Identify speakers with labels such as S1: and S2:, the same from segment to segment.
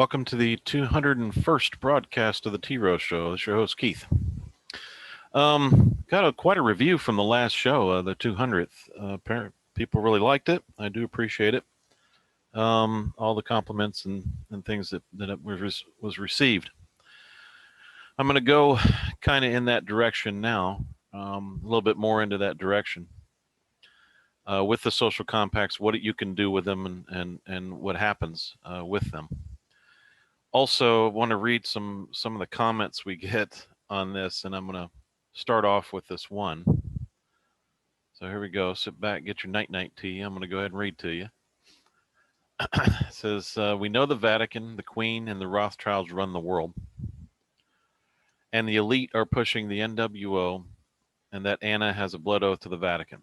S1: Welcome to the 201st broadcast of the T-Rose Show. This is your host, Keith. Got quite a review from the last show, the 200th. People really liked it. I do appreciate it. All the compliments and things that was received. I'm going to go kind of in that direction now, a little bit more into that direction. With the social compacts, what you can do with them and what happens with them. Also, I want to read some of the comments we get on this, and I'm going to start off with this one. So here we go. Sit back, get your night-night tea. I'm going to go ahead and read to you. It says, we know the Vatican, the Queen, and the Rothschilds run the world, and the elite are pushing the NWO, and that Anna has a blood oath to the Vatican.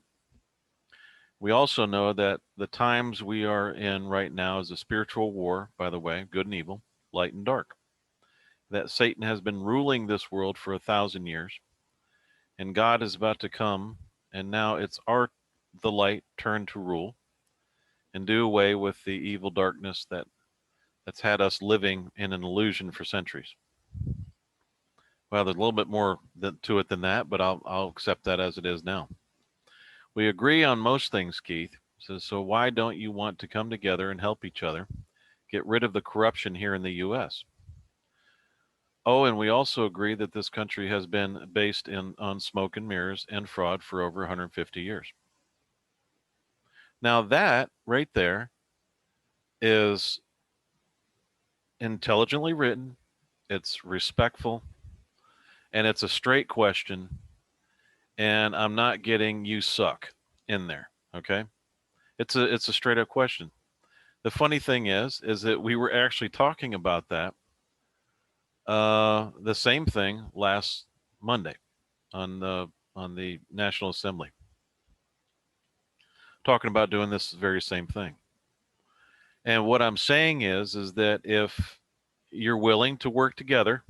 S1: We also know that the times we are in right now is a spiritual war, by the way, good and evil, light and dark. That Satan has been ruling this world for 1,000 years, and God is about to come, and now it's the light turn to rule and do away with the evil darkness that's had us living in an illusion for centuries. Well, there's a little bit more to it than that, but I'll accept that as it is now. We agree on most things, Keith. Says, so why don't you want to come together and help each other get rid of the corruption here in the U.S.? Oh, and we also agree that this country has been based on smoke and mirrors and fraud for over 150 years. Now that right there is intelligently written, it's respectful, and it's a straight question, and I'm not getting you suck in there, okay? It's a straight up question. The funny thing is that we were actually talking about that the same thing last Monday on the National Assembly, talking about doing this very same thing. And what I'm saying is that if you're willing to work together,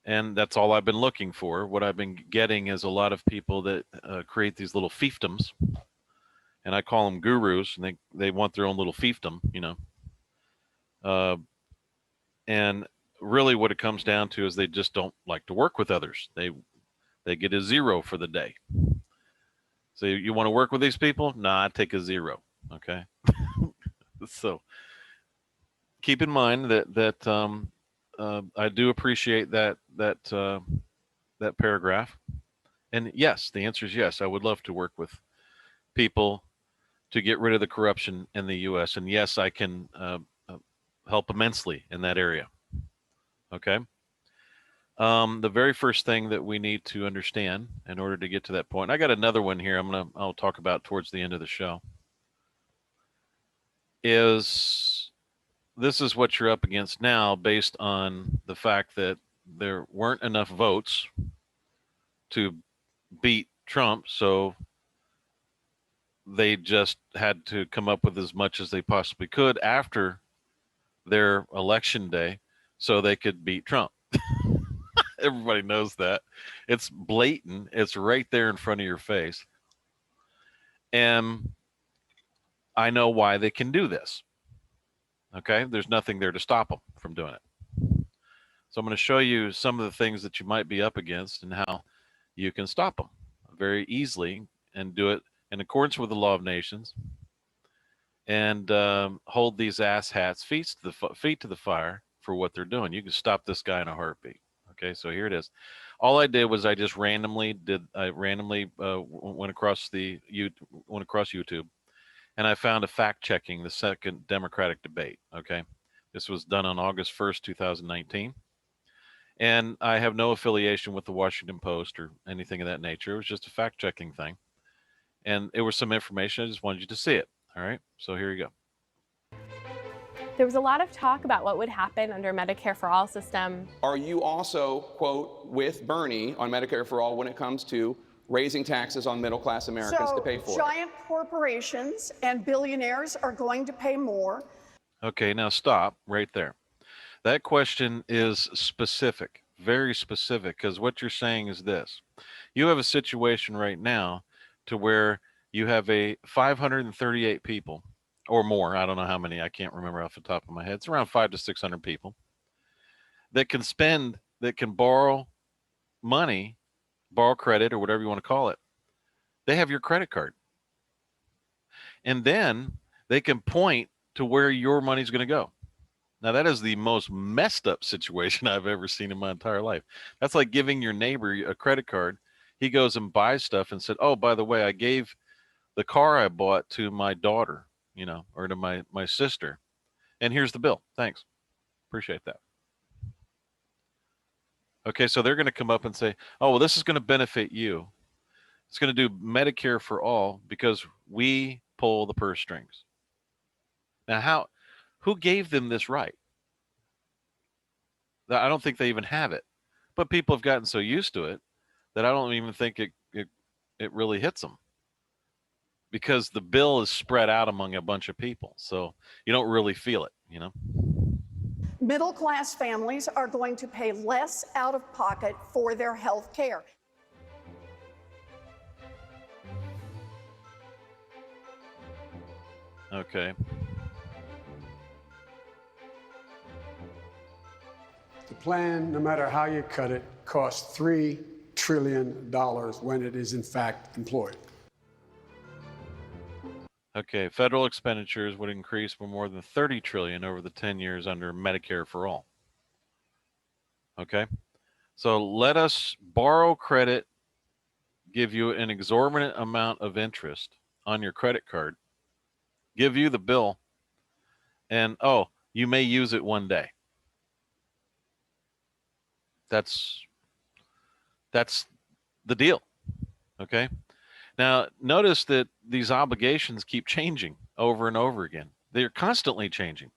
S1: and that's all I've been looking for, what I've been getting is a lot of people that create these little fiefdoms, and I call them gurus, and they want their own little fiefdom, you know. And really what it comes down to is they just don't like to work with others. They get a 0 for the day. So you want to work with these people? Nah, I take a 0. Okay. So keep in mind that I do appreciate that paragraph. And yes, the answer is yes. I would love to work with people to get rid of the corruption in the U.S. And yes, I can help immensely in that area. Okay. The very first thing that we need to understand in order to get to that point, I got another one here I'll talk about towards the end of the show, is this is what you're up against now based on the fact that there weren't enough votes to beat Trump, so they just had to come up with as much as they possibly could after their election day so they could beat Trump. Everybody knows that. It's blatant. It's right there in front of your face. And I know why they can do this. Okay? There's nothing there to stop them from doing it. So I'm going to show you some of the things that you might be up against and how you can stop them very easily and do it in accordance with the law of nations, and hold these asshats feet to the fire for what they're doing. You can stop this guy in a heartbeat. Okay, so here it is. All I did was I randomly went across YouTube, and I found a fact checking the second Democratic debate. Okay, this was done on August 1st, 2019, and I have no affiliation with the Washington Post or anything of that nature. It was just a fact checking thing, and it was some information. I just wanted you to see it. All right, so here you go.
S2: There was a lot of talk about what would happen under Medicare for All system.
S3: Are you also, quote, with Bernie on Medicare for All when it comes to raising taxes on middle-class Americans to pay for it?
S4: Giant corporations and billionaires are going to pay more.
S1: Okay, now stop right there. That question is specific, very specific, because what you're saying is this. You have a situation right now to where you have 538 people or more. I don't know how many. I can't remember off the top of my head. It's around 500 to 600 people that can borrow money, borrow credit, or whatever you want to call it. They have your credit card. And then they can point to where your money's going to go. Now, that is the most messed up situation I've ever seen in my entire life. That's like giving your neighbor a credit card. He goes and buys stuff and said, oh, by the way, I gave the car I bought to my daughter, or to my sister. And here's the bill. Thanks. Appreciate that. Okay, so they're going to come up and say, oh, well, this is going to benefit you. It's going to do Medicare for all because we pull the purse strings. Now, who gave them this right? I don't think they even have it. But people have gotten so used to it that I don't even think it really hits them, because the bill is spread out among a bunch of people. So you don't really feel it,
S4: Middle-class families are going to pay less out of pocket for their health care.
S1: Okay.
S5: The plan, no matter how you cut it, costs $3 trillion when it is in fact employed.
S1: Okay, federal expenditures would increase by more than $30 trillion over the 10 years under Medicare for all. Okay, so let us borrow credit, give you an exorbitant amount of interest on your credit card, give you the bill, and you may use it one day. That's the deal. Okay. Now, notice that these obligations keep changing over and over again. They're constantly changing.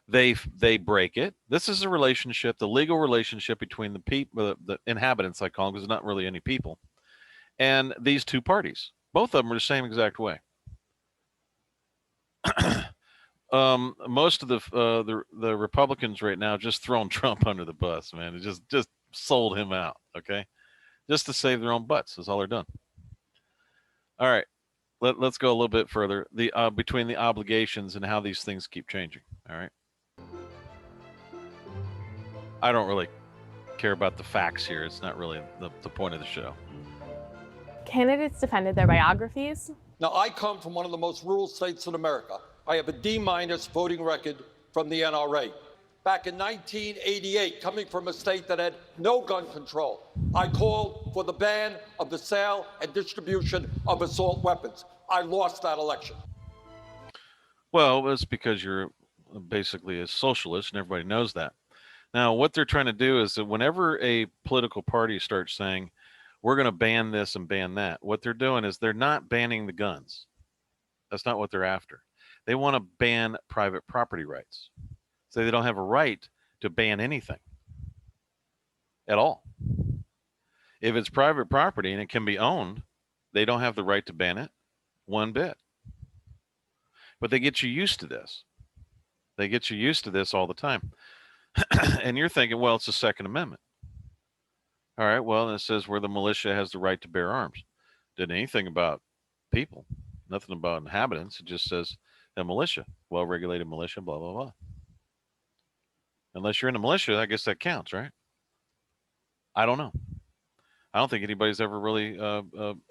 S1: They break it. This is a relationship, the legal relationship between the people, the inhabitants, I call them, because there's not really any people, and these two parties. Both of them are the same exact way. Most of the Republicans right now just throwing Trump under the bus, man. It just sold him out. Okay, just to save their own butts is all they're doing. All right, let's go a little bit further. Between the obligations and how these things keep changing. All right, I don't really care about the facts here. It's not really the point of the show.
S2: Candidates defended their biographies.
S6: Now, I come from one of the most rural states in America. I have a D- voting record from the NRA. Back in 1988, coming from a state that had no gun control, I called for the ban of the sale and distribution of assault weapons. I lost that election.
S1: Well, it's because you're basically a socialist, and everybody knows that. Now, what they're trying to do is that whenever a political party starts saying, we're going to ban this and ban that, what they're doing is they're not banning the guns. That's not what they're after. They want to ban private property rights. So they don't have a right to ban anything at all. If it's private property and it can be owned, they don't have the right to ban it one bit. But they get you used to this. They get you used to this all the time. And you're thinking, well, it's the Second Amendment. All right, well, it says where the militia has the right to bear arms. Didn't anything about people, nothing about inhabitants. It just says a militia, well-regulated militia, blah, blah, blah. Unless you're in the militia, I guess that counts, right? I don't know. I don't think anybody's ever really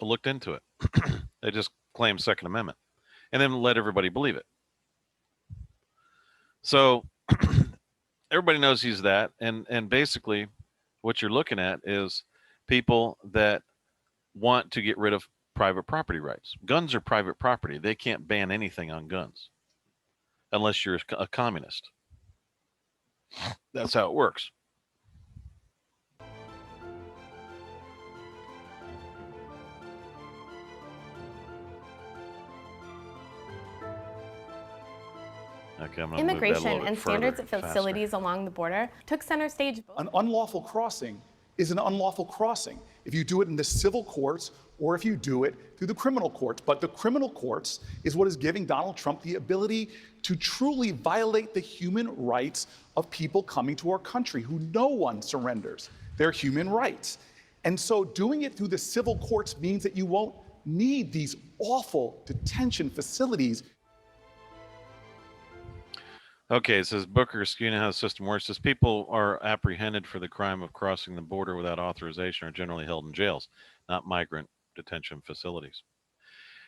S1: looked into it. They just claim Second Amendment and then let everybody believe it. So everybody knows he's that. And basically what you're looking at is people that want to get rid of private property rights. Guns are private property. They can't ban anything on guns unless you're a communist. That's how it works. Okay,
S2: Immigration and standards at facilities along the border took center stage.
S7: An unlawful crossing is an unlawful crossing if you do it in the civil courts or if you do it through the criminal courts. But the criminal courts is what is giving Donald Trump the ability to truly violate the human rights of people coming to our country who no one surrenders their human rights. And so doing it through the civil courts means that you won't need these awful detention facilities.
S1: Okay, it says Booker, you know how the system works. It says people are apprehended for the crime of crossing the border without authorization are generally held in jails, not migrant detention facilities.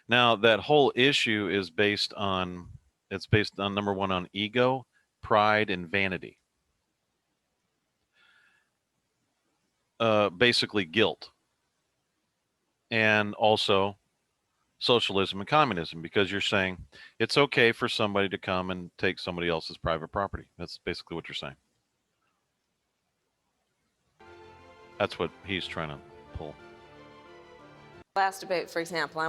S1: Now, that whole issue is based on, it's based on, number one, on ego, pride, and vanity. Basically guilt. And also socialism and communism, because you're saying it's okay for somebody to come and take somebody else's private property. That's basically what you're saying. That's what he's trying to pull.
S8: Last debate, for example,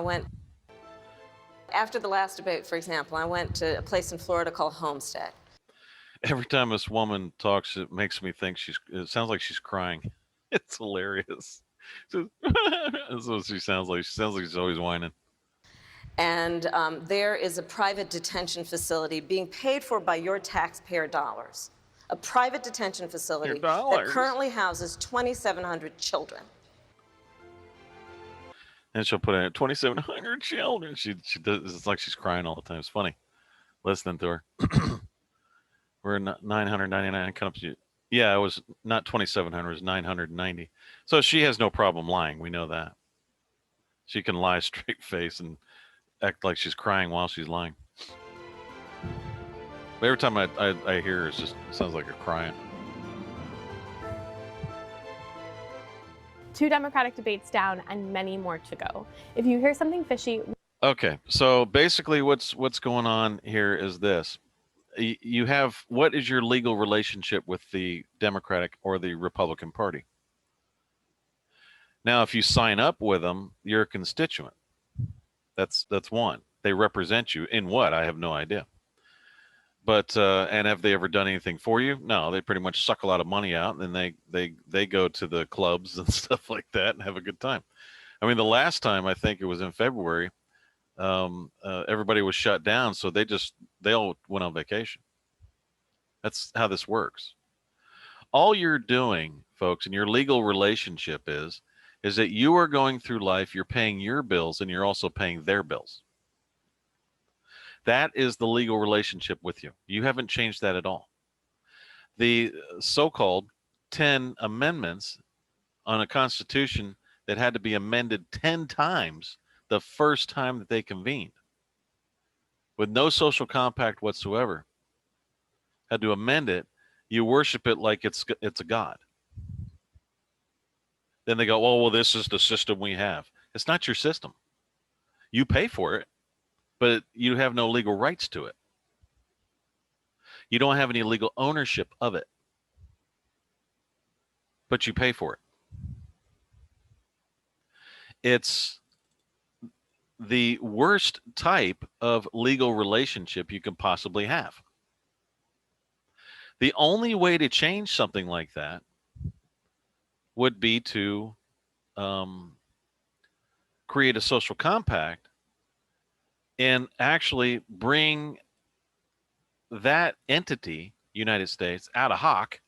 S8: after the last debate, for example, I went to a place in Florida called Homestead.
S1: Every time this woman talks, it makes me think it sounds like she's crying. It's hilarious. That's what she sounds like. She sounds like she's always whining.
S8: And there is a private detention facility being paid for by your taxpayer dollars. A private detention facility that currently houses 2,700 children.
S1: And she'll put in 2,700 children. She does. It's like she's crying all the time. It's funny listening to her. We're 999 comes to. Yeah, it was not 2,700. It was 990. So she has no problem lying. We know that. She can lie straight face and act like she's crying while she's lying. But every time I hear her, it sounds like her crying.
S2: 2 Democratic debates down and many more to go. If you hear something fishy...
S1: Okay, so basically what's going on here is this. You have, what is your legal relationship with the Democratic or the Republican Party? Now, if you sign up with them, you're a constituent. That's one. They represent you in what? I have no idea. But and have they ever done anything for you? No, they pretty much suck a lot of money out, and then they go to the clubs and stuff like that and have a good time. I mean, the last time, I think it was in February, everybody was shut down, so they all went on vacation. That's how this works. All you're doing, folks, in your legal relationship is that you are going through life, you're paying your bills, and you're also paying their bills. That is the legal relationship with you. You haven't changed that at all. The so-called 10 amendments on a constitution that had to be amended 10 times the first time that they convened, with no social compact whatsoever, had to amend it. You worship it like it's a god. Then they go, well, this is the system we have. It's not your system. You pay for it, but you have no legal rights to it. You don't have any legal ownership of it, but you pay for it. It's the worst type of legal relationship you can possibly have. The only way to change something like that would be to create a social compact and actually bring that entity, United States, out of hock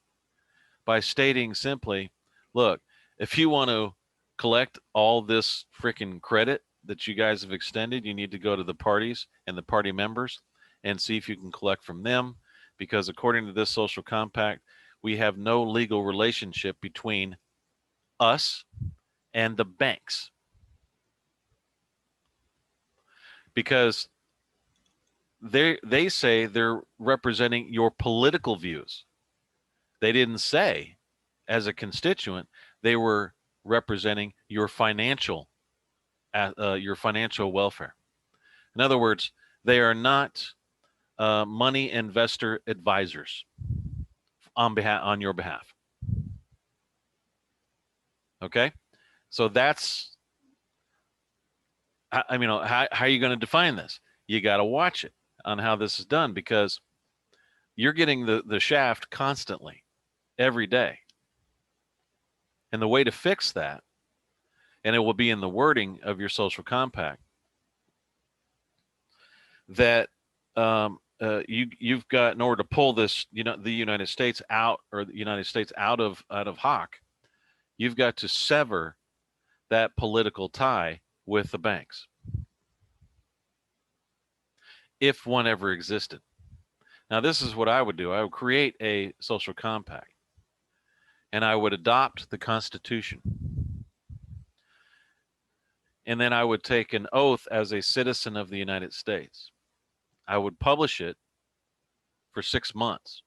S1: by stating simply, look, if you want to collect all this freaking credit that you guys have extended, you need to go to the parties and the party members and see if you can collect from them, because according to this social compact, we have no legal relationship between us and the banks. Because they say they're representing your political views. They didn't say, as a constituent, they were representing your financial welfare. In other words, they are not money investor advisors on your behalf. Okay, so that's, I mean, how are you going to define this? You got to watch it on how this is done, because you're getting the shaft constantly, every day. And the way to fix that, and it will be in the wording of your social compact, that you've got, in order to pull this, the United States out, or the United States out of hock, you've got to sever that political tie with the banks, if one ever existed. Now, this is what I would do. I would create a social compact, and I would adopt the Constitution. And then I would take an oath as a citizen of the United States. I would publish it for 6 months.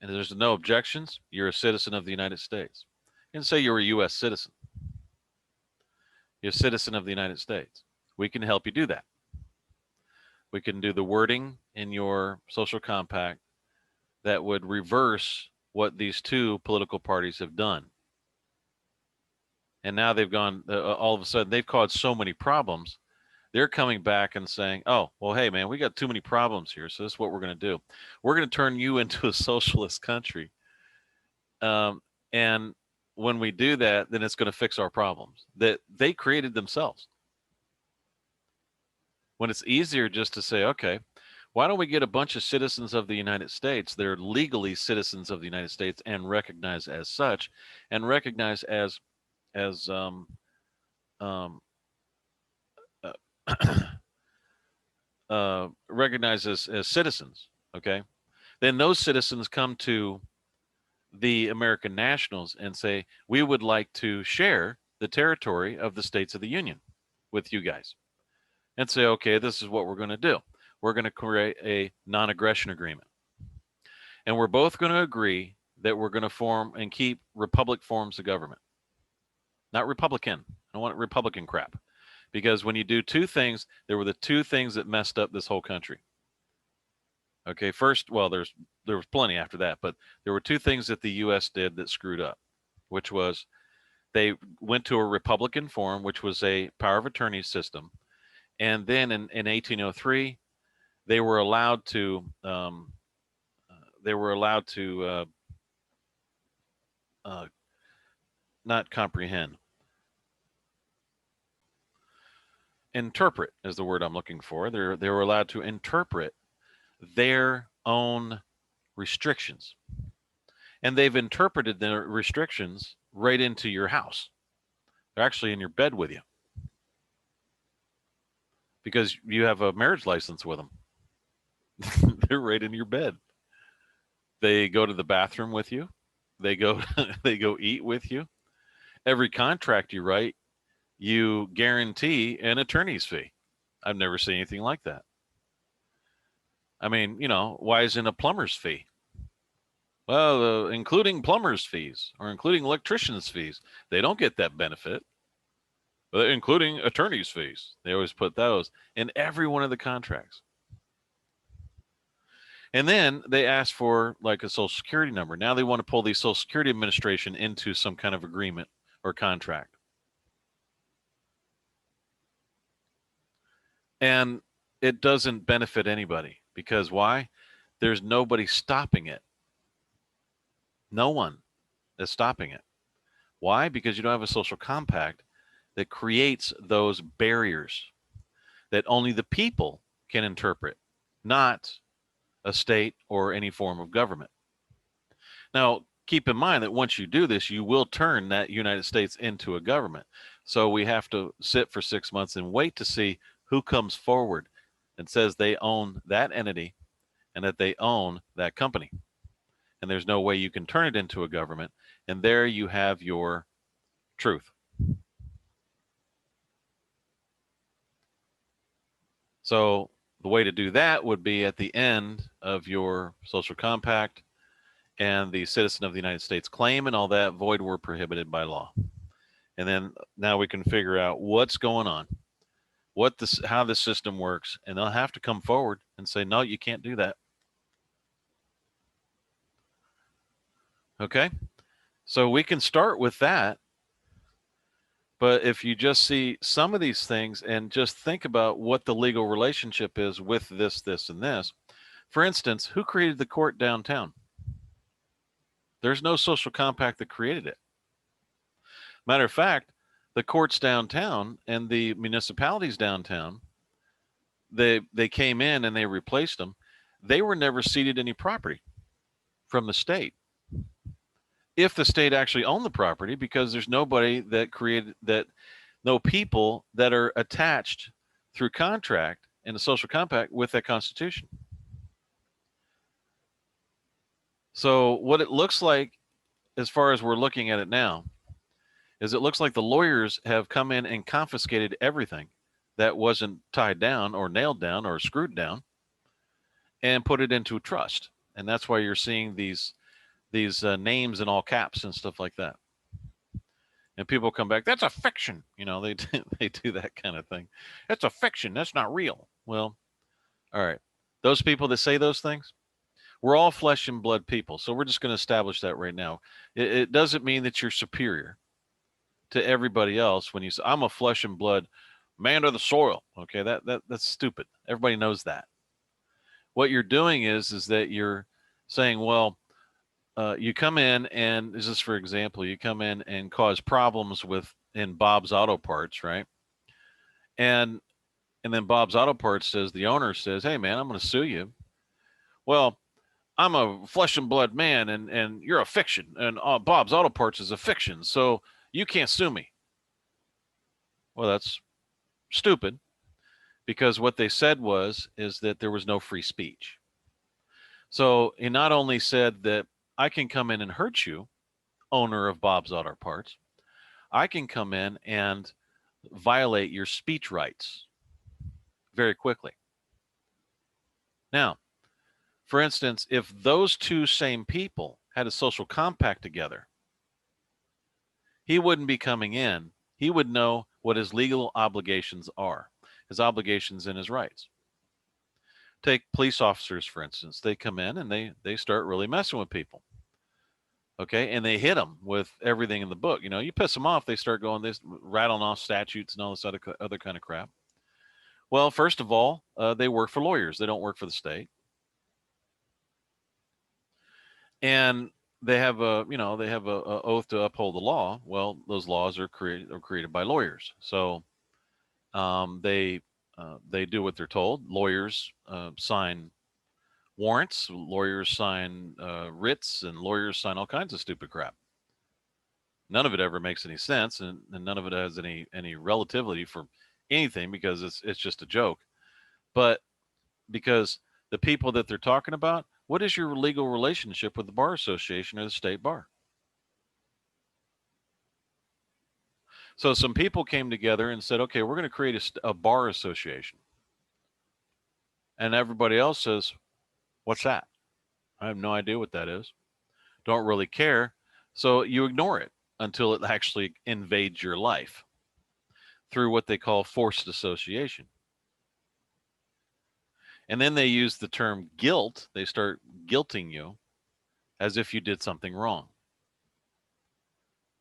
S1: And there's no objections. You're a citizen of the United States. And say you're a U.S. citizen. You're a citizen of the United States. We can help you do that. We can do the wording in your social compact that would reverse what these two political parties have done. And now they've gone, all of a sudden, they've caused so many problems. They're coming back and saying, oh, well, hey, man, we got too many problems here. So this is what we're going to do. We're going to turn you into a socialist country. And when we do that, then it's going to fix our problems that they created themselves. When it's easier just to say, okay, why don't we get a bunch of citizens of the United States that are legally citizens of the United States and recognized as such, and recognized as recognized as citizens, okay? Then those citizens come to the American nationals and say, we would like to share the territory of the states of the Union with you guys. And say, okay, this is what we're going to do. We're going to create a non-aggression agreement. And we're both going to agree that we're going to form and keep republic forms of government. Not Republican. I don't want Republican crap. Because when you do two things, there were the two things that messed up this whole country. Okay, first, well, there was plenty after that, but there were two things that the U.S. did that screwed up, which was they went to a Republican form, which was a power of attorney system. And then in 1803, they were allowed to not comprehend. Interpret is the word I'm looking for. They were allowed to interpret their own restrictions. And they've interpreted the restrictions right into your house. They're actually in your bed with you. Because you have a marriage license with them. They're right in your bed. They go to the bathroom with you. They go eat with you. Every contract you write, you guarantee an attorney's fee. I've never seen anything like that. I mean, why isn't a plumber's fee? Well, including plumber's fees or including electrician's fees, they don't get that benefit. Including attorney's fees. They always put those in every one of the contracts. And then they ask for like a social security number. Now they want to pull the Social Security Administration into some kind of agreement or contract. And it doesn't benefit anybody because why? There's nobody stopping it. No one is stopping it. Why? Because you don't have a social compact that creates those barriers that only the people can interpret, not a state or any form of government. Now, keep in mind that once you do this, you will turn that United States into a government. So we have to sit for 6 months and wait to see who comes forward and says they own that entity and that they own that company. And there's no way you can turn it into a government. And there you have your truth. So the way to do that would be at the end of your social compact and the citizen of the United States claim and all that void were prohibited by law. And then now we can figure out what's going on, how this system works, and they'll have to come forward and say, no, you can't do that. Okay? So we can start with that. But if you just see some of these things and just think about what the legal relationship is with this, this, and this. For instance, who created the court downtown? There's no social compact that created it. Matter of fact, the courts downtown and the municipalities downtown, they came in and they replaced them. They were never ceded any property from the state. If the state actually owned the property, because there's nobody that created that, no people that are attached through contract in a social compact with that Constitution. So what it looks like, as far as we're looking at it now, is it looks like the lawyers have come in and confiscated everything that wasn't tied down or nailed down or screwed down and put it into a trust. And that's why you're seeing these names in all caps and stuff like that. And people come back, that's a fiction. You know, they do that kind of thing. That's a fiction. That's not real. Well, all right. Those people that say those things, we're all flesh and blood people. So we're just going to establish that right now. It doesn't mean that you're superior to everybody else when you say, I'm a flesh and blood man of the soil. Okay, that's stupid. Everybody knows that. What you're doing is that you're saying, well, you come in and this is, for example, you come in and cause problems in Bob's Auto Parts, right? And then Bob's Auto Parts says, the owner says, hey man, I'm going to sue you. Well, I'm a flesh and blood man, and you're a fiction, and Bob's Auto Parts is a fiction, so you can't sue me. Well, that's stupid, because what they said is that there was no free speech. So he not only said that I can come in and hurt you, owner of Bob's Auto Parts, I can come in and violate your speech rights very quickly. Now, for instance, if those two same people had a social compact together, he wouldn't be coming in. He would know what his legal obligations are, his obligations and his rights. Take police officers, for instance. They come in and they start really messing with people. Okay, and they hit them with everything in the book. You know, you piss them off, they start going this, rattling off statutes and all this other kind of crap. Well, first of all, they work for lawyers. They don't work for the state. And they have a oath to uphold the law. Well, those laws are created by lawyers. So they do what they're told. Lawyers sign warrants, lawyers sign writs, and lawyers sign all kinds of stupid crap. None of it ever makes any sense, and none of it has any relativity for anything, because it's just a joke. But because the people that they're talking about, what is your legal relationship with the bar association or the state bar? So some people came together and said, okay, we're going to create a bar association. And everybody else says, what's that? I have no idea what that is. Don't really care. So you ignore it until it actually invades your life through what they call forced association. And then they use the term guilt. They start guilting you as if you did something wrong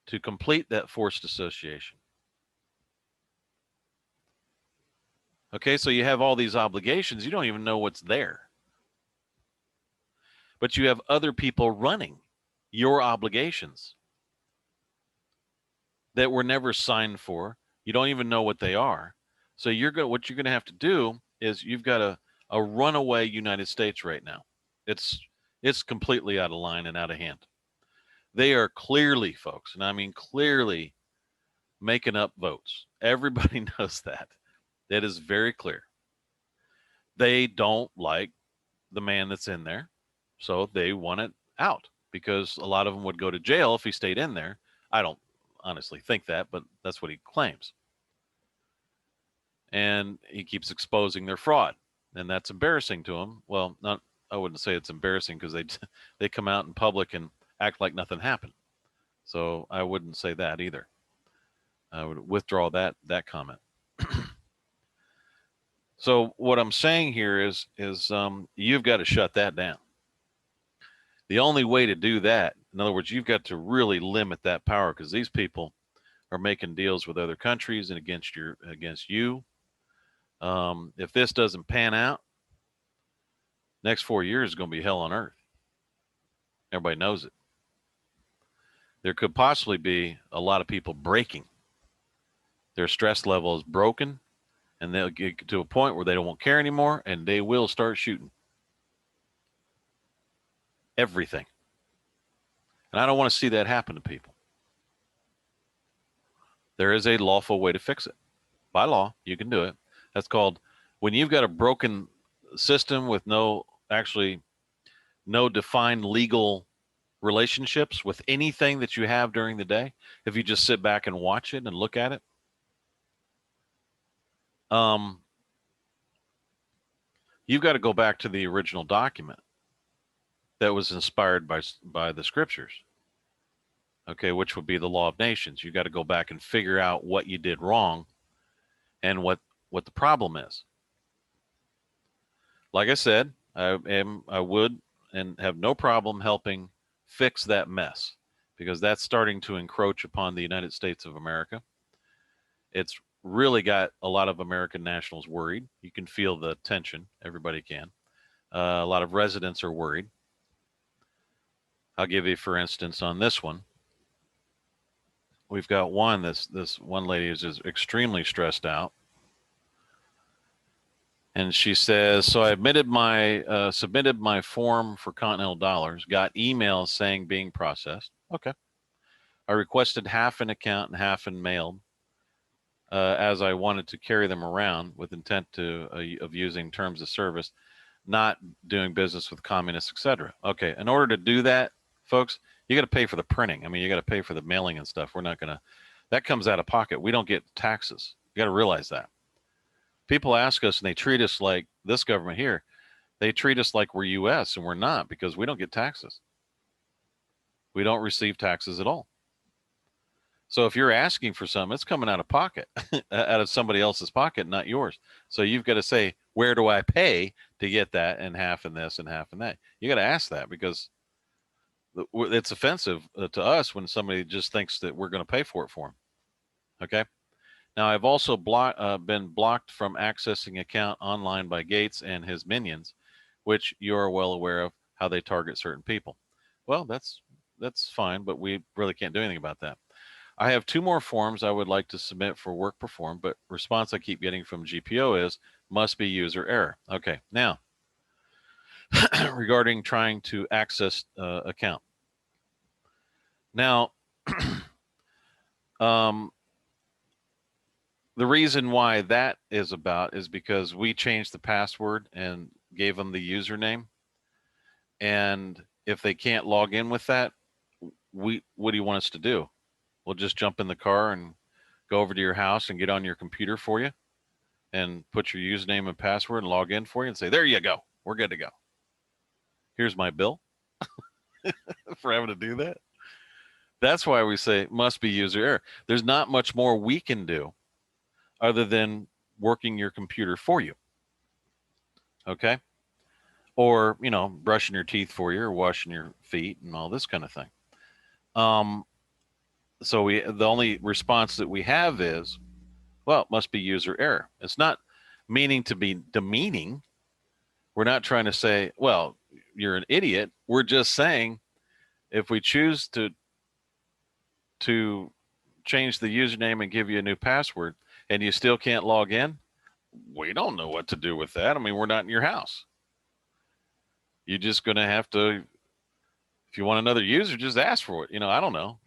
S1: to complete that forced association. Okay, so you have all these obligations. You don't even know what's there. But you have other people running your obligations that were never signed for. You don't even know what they are. So what you're going to have to do is you've got a runaway United States right now. It's completely out of line and out of hand. They are clearly, folks, and I mean clearly, making up votes. Everybody knows that. That is very clear. They don't like the man that's in there, so they want it out, because a lot of them would go to jail if he stayed in there. I don't honestly think that, but that's what he claims. And he keeps exposing their fraud, and that's embarrassing to him. Well, I wouldn't say it's embarrassing, because they come out in public and act like nothing happened. So I wouldn't say that either. I would withdraw that comment. So what I'm saying here is you've got to shut that down. The only way to do that, in other words, you've got to really limit that power, because these people are making deals with other countries and against you. If this doesn't pan out, next 4 years is going to be hell on earth. Everybody knows it. There could possibly be a lot of people breaking. Their stress level is broken, and they'll get to a point where they won't care anymore, and they will start shooting everything. And I don't want to see that happen to people. There is a lawful way to fix it. By law, you can do it. That's called, when you've got a broken system with no defined legal relationships with anything that you have during the day if you just sit back and watch it and look at it? You've got to go back to the original document that was inspired by the scriptures, okay, which would be the law of nations. You got to go back and figure out what you did wrong and what the problem is. Like I said, I would and have no problem helping fix that mess, because that's starting to encroach upon the United States of America. It's really got a lot of American nationals worried. You can feel the tension. Everybody can. A lot of residents are worried. I'll give you, for instance, on this one. We've got one. This one lady is extremely stressed out, and she says, "So I submitted my form for Continental Dollars. Got emails saying being processed. Okay. I requested half in account and half in mailed, as I wanted to carry them around with intent of using terms of service, not doing business with communists, etc." Okay. In order to do that, folks, you got to pay for the printing. I mean, you got to pay for the mailing and stuff. We're not going to, that comes out of pocket. We don't get taxes. You got to realize that. People ask us and they treat us like this government here. They treat us like we're U.S. and we're not, because we don't get taxes. We don't receive taxes at all. So if you're asking for something, it's coming out of pocket, out of somebody else's pocket, not yours. So you've got to say, where do I pay to get that, and half in this and half in that? You got to ask that, because it's offensive to us when somebody just thinks that we're going to pay for it for them. Okay. Now, I've also been blocked from accessing account online by Gates and his minions, which you are well aware of how they target certain people. Well, that's fine, but we really can't do anything about that. I have 2 more forms I would like to submit for work performed, but response I keep getting from GPO is must be user error. Okay. Now, regarding trying to access account. Now, the reason why that is about is because we changed the password and gave them the username. And if they can't log in with that, what do you want us to do? We'll just jump in the car and go over to your house and get on your computer for you and put your username and password and log in for you and say, there you go. We're good to go. Here's my bill for having to do that. That's why we say must be user error. There's not much more we can do other than working your computer for you. Okay. Or, brushing your teeth for you or washing your feet and all this kind of thing. So the only response that we have is, well, it must be user error. It's not meaning to be demeaning. We're not trying to say, well, you're an idiot. We're just saying, if we choose to change the username and give you a new password and you still can't log in, we don't know what to do with that. I mean, we're not in your house. You're just going to have to, if you want another user, just ask for it. I don't know,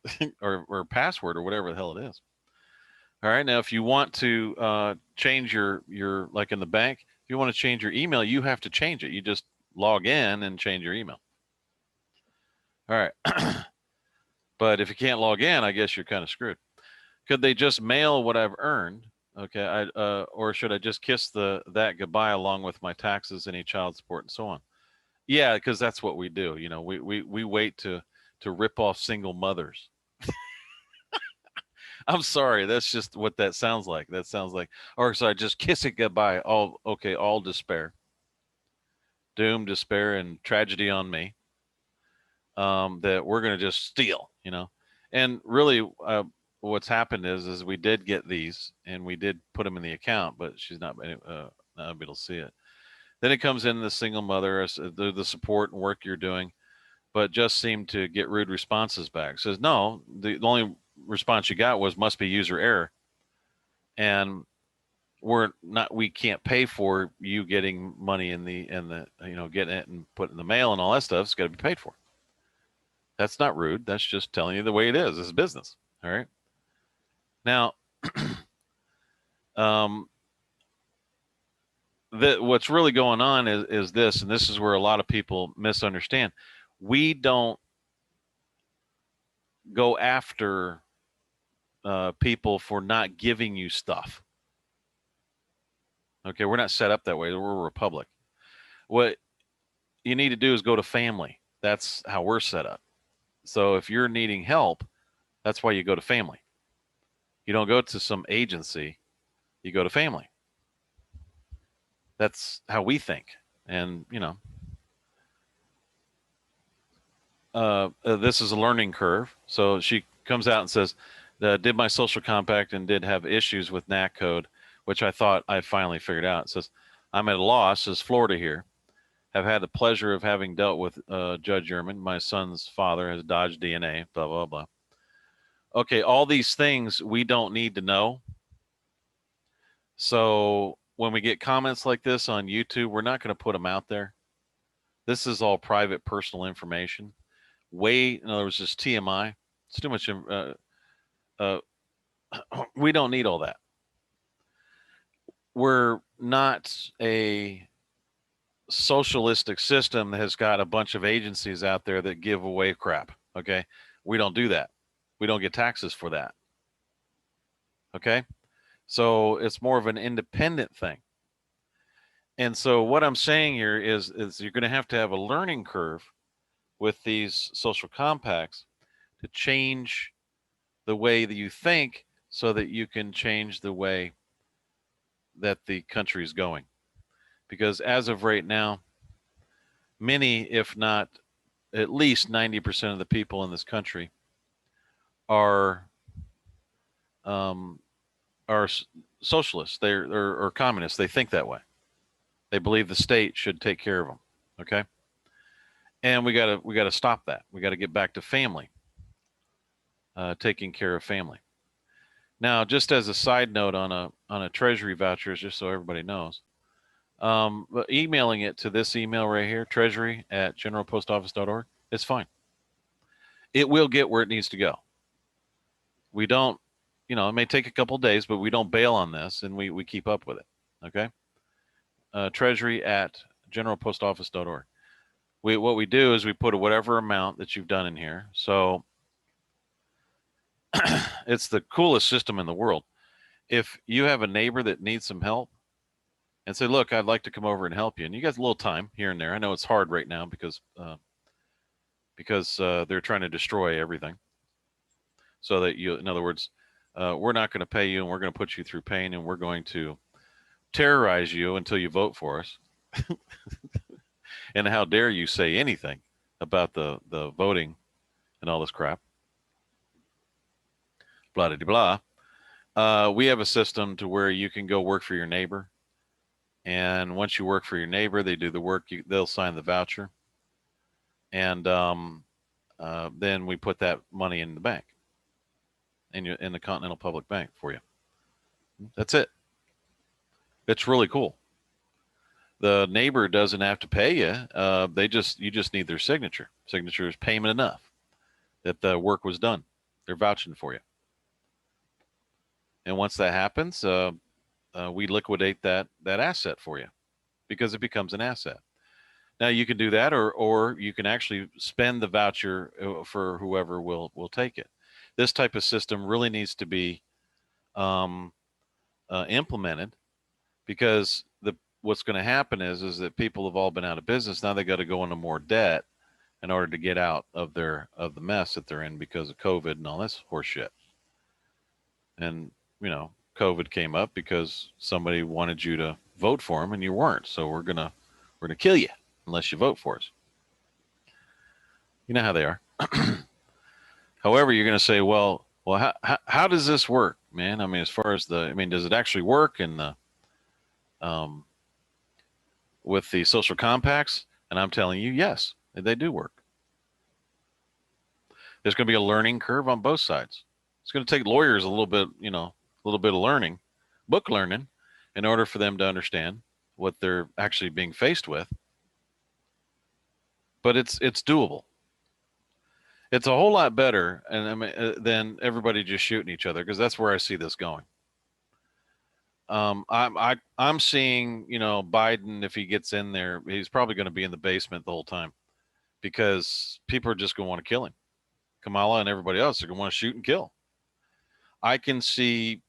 S1: or password or whatever the hell it is. All right. Now, if you want to change your like in the bank, if you want to change your email, you have to change it. You just log in and change your email. All right. But if you can't log in, I guess you're kind of screwed. Could they just mail what I've earned? Okay. Or should I just kiss that goodbye along with my taxes, any child support, and so on? Yeah, because that's what we do. We wait to rip off single mothers. I'm sorry, that's just what that sounds like. That sounds like, or so I just kiss it goodbye. All despair, doom, despair, and tragedy on me. That we're going to just steal, and really, what's happened is we did get these and we did put them in the account, but she's not able to see it. Then it comes in the single mother, the support and work you're doing, but just seemed to get rude responses back. It says, no, the only response you got was must be user error. And we can't pay for you getting money in the, getting it and put it in the mail and all that stuff. It's got to be paid for. That's not rude. That's just telling you the way it is. It's business. All right. Now, what's really going on is this, and this is where a lot of people misunderstand. We don't go after people for not giving you stuff. Okay, we're not set up that way. We're a republic. What you need to do is go to family. That's how we're set up. So if you're needing help, that's why you go to family. You don't go to some agency, you go to family. That's how we think. And, this is a learning curve. So she comes out and says, did my social compact and did have issues with NAC code, which I thought I finally figured out. It says, I'm at a loss, says Florida here. Have had the pleasure of having dealt with Judge Yerman. My son's father has dodged DNA, blah, blah, blah. Okay, all these things we don't need to know. So when we get comments like this on YouTube, we're not going to put them out there. This is all private, personal information. In other words, just TMI. It's too much. We don't need all that. We're not a socialistic system that has got a bunch of agencies out there that give away crap. Okay. We don't do that. We don't get taxes for that. Okay. So it's more of an independent thing. And so what I'm saying here is you're going to have a learning curve with these social compacts to change the way that you think so that you can change the way that the country is going. Because as of right now, many, if not at least 90% of the people in this country are socialists. They're communists. They think that way. They believe the state should take care of them. Okay, and we gotta stop that. We got to get back to family, taking care of family. Now, just as a side note on a Treasury vouchers, just so everybody knows, emailing it to this email right here, treasury@generalpostoffice.org, it's fine. It will get where it needs to go. We don't, it may take a couple of days, but we don't bail on this, and we keep up with it. Okay, treasury@generalpostoffice.org. What we do is we put whatever amount that you've done in here. So it's the coolest system in the world. If you have a neighbor that needs some help and say, look, I'd like to come over and help you, and you got a little time here and there. I know it's hard right now because they're trying to destroy everything. So that in other words, we're not going to pay you, and we're going to put you through pain, and we're going to terrorize you until you vote for us. And how dare you say anything about the voting and all this crap. Blah, blah, blah. We have a system to where you can go work for your neighbor. And once you work for your neighbor, they do the work, they'll sign the voucher. And then we put that money in the bank, in the Continental Public Bank for you. That's it. It's really cool. The neighbor doesn't have to pay you. You just need their signature. Signature is payment enough that the work was done. They're vouching for you. And once that happens, we liquidate that asset for you because it becomes an asset. Now you can do that, or you can actually spend the voucher for whoever will take it. This type of system really needs to be implemented, because what's going to happen is that people have all been out of business. Now they got to go into more debt in order to get out of the mess that they're in because of COVID and all this horse shit. And COVID came up because somebody wanted you to vote for them and you weren't. So we're gonna kill you unless you vote for us. You know how they are. However, you're gonna say, well, how does this work, man? I mean, as far as does it actually work in the with the social compacts? And I'm telling you, yes, they do work. There's going to be a learning curve on both sides. It's going to take lawyers a little bit of learning, book learning, in order for them to understand what they're actually being faced with. But it's doable. It's a whole lot better, than everybody just shooting each other, because that's where I see this going. I'm seeing, Biden, if he gets in there, he's probably going to be in the basement the whole time, because people are just going to want to kill him. Kamala and everybody else are going to want to shoot and kill. I can see,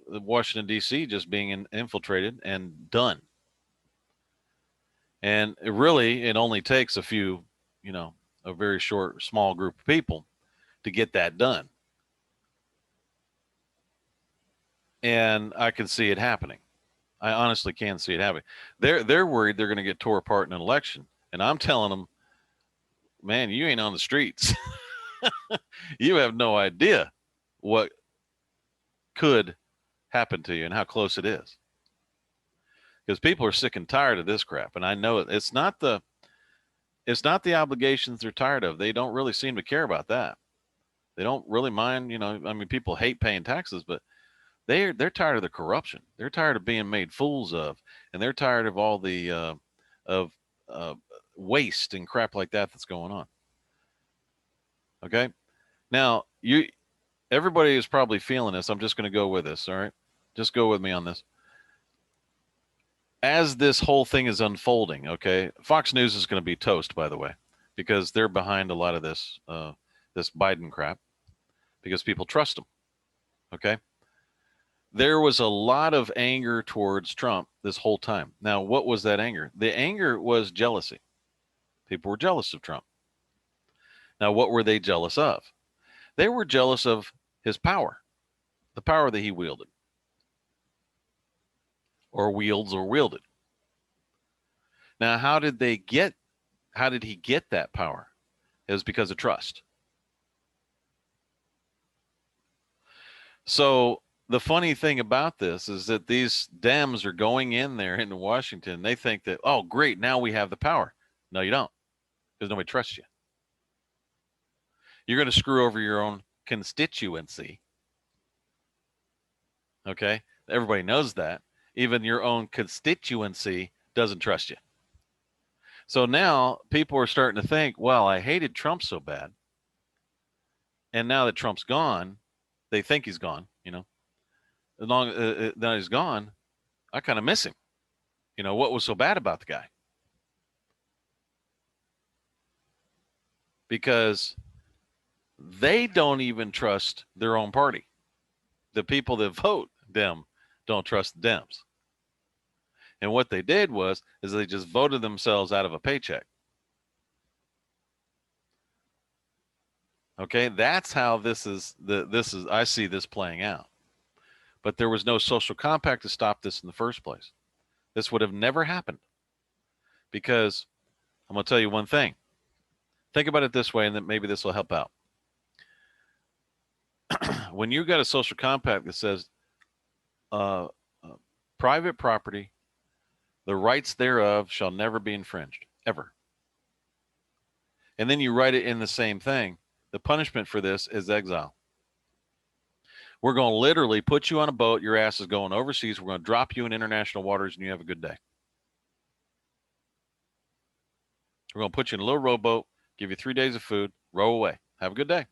S1: Washington, D.C. just being infiltrated and done. And it only takes a few, a very small group of people to get that done. And I can see it happening. I honestly can see it happening. They're worried they're going to get tore apart in an election. And I'm telling them, man, you ain't on the streets. You have no idea what could happen to you and how close it is. Because people are sick and tired of this crap. And I know it's not the obligations they're tired of. They don't really seem to care about that. They don't really mind, people hate paying taxes, but they're tired of the corruption. They're tired of being made fools of, and they're tired of all the waste and crap like that that's going on. Okay, now everybody is probably feeling this. I'm just going to go with this. All right, just go with me on this. As this whole thing is unfolding, okay, Fox News is going to be toast, by the way, because they're behind a lot of this this Biden crap, because people trust them. Okay. There was a lot of anger towards Trump this whole time. Now, what was that anger? The anger was jealousy. People were jealous of Trump. Now, what were they jealous of? They were jealous of his power, the power that he wielded, or wields or wielded. Now, how did he get that power? It was because of trust. So the funny thing about this is that these Dems are going in there into Washington. They think that, oh, great, now we have the power. No, you don't, because nobody trusts you. You're going to screw over your own constituency. Okay? Everybody knows that. Even your own constituency doesn't trust you. So now people are starting to think, well, I hated Trump so bad. And now that Trump's gone, they think he's gone, As long as that he's gone, I kind of miss him. What was so bad about the guy? Because they don't even trust their own party. The people that vote them don't trust the Dems. And what they did is they just voted themselves out of a paycheck. Okay, that's how I see this playing out. But there was no social compact to stop this in the first place. This would have never happened. Because I'm going to tell you one thing. Think about it this way, and then maybe this will help out. When you got a social compact that says private property, the rights thereof shall never be infringed, ever. And then you write it in the same thing. The punishment for this is exile. We're going to literally put you on a boat. Your ass is going overseas. We're going to drop you in international waters, and you have a good day. We're going to put you in a little rowboat, give you 3 days of food, row away. Have a good day.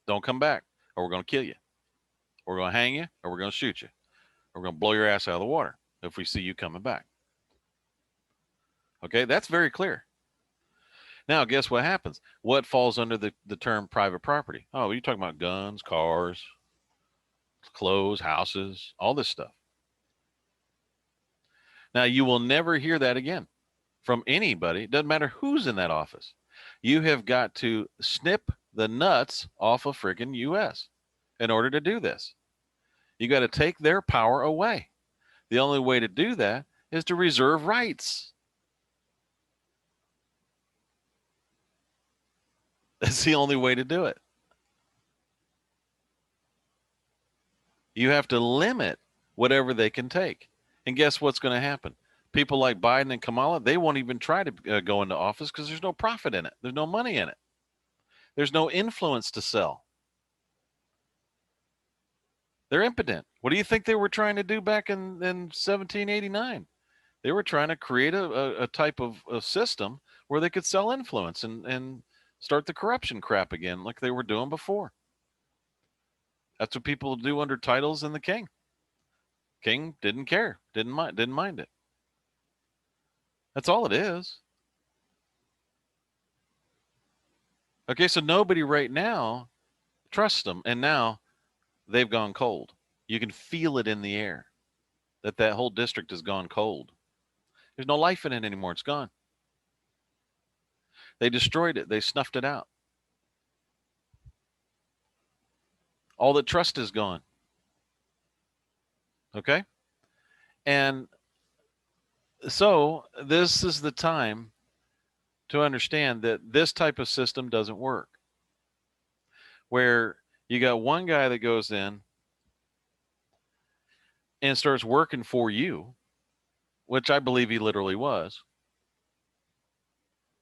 S1: Don't come back, or we're going to kill you. We're going to hang you, or we're going to shoot you. Or we're going to blow your ass out of the water if we see you coming back. Okay, that's very clear. Now, guess what happens? What falls under the term private property? Oh, you're talking about guns, cars, clothes, houses, all this stuff. Now, you will never hear that again from anybody. It doesn't matter who's in that office. You have got to snip the nuts off of friggin' U.S. in order to do this. You got to take their power away. The only way to do that is to reserve rights. That's the only way to do it. You have to limit whatever they can take. And guess what's going to happen? People like Biden and Kamala, they won't even try to go into office because there's no profit in it. There's no money in it. There's no influence to sell. They're impotent. What do you think they were trying to do back in 1789? They were trying to create a type of a system where they could sell influence and start the corruption crap again like they were doing before. That's what people do under titles and the king. King didn't care, didn't mind it. That's all it is. Okay, so nobody right now trusts them, and now they've gone cold. You can feel it in the air that whole district has gone cold. There's no life in it anymore. It's gone. They destroyed it. They snuffed it out. All the trust is gone. Okay? And so this is the time to understand that this type of system doesn't work. Where you got one guy that goes in and starts working for you, which I believe he literally was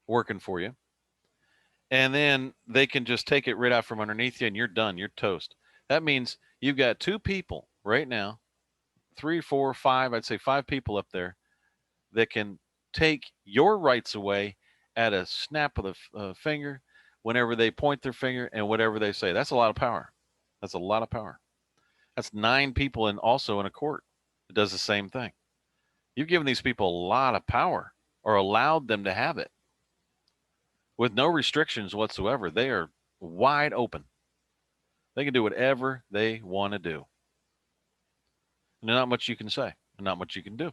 S1: working for you. And then they can just take it right out from underneath you and you're done. You're toast. That means you've got two people right now, 3, 4, 5, I'd say 5 people up there that can take your rights away at a snap of the finger whenever they point their finger and whatever they say. That's a lot of power. That's a lot of power. That's 9 people and also in a court. It does the same thing. You've given these people a lot of power or allowed them to have it with no restrictions whatsoever. They are wide open. They can do whatever they want to do. And there's not much you can say and not much you can do.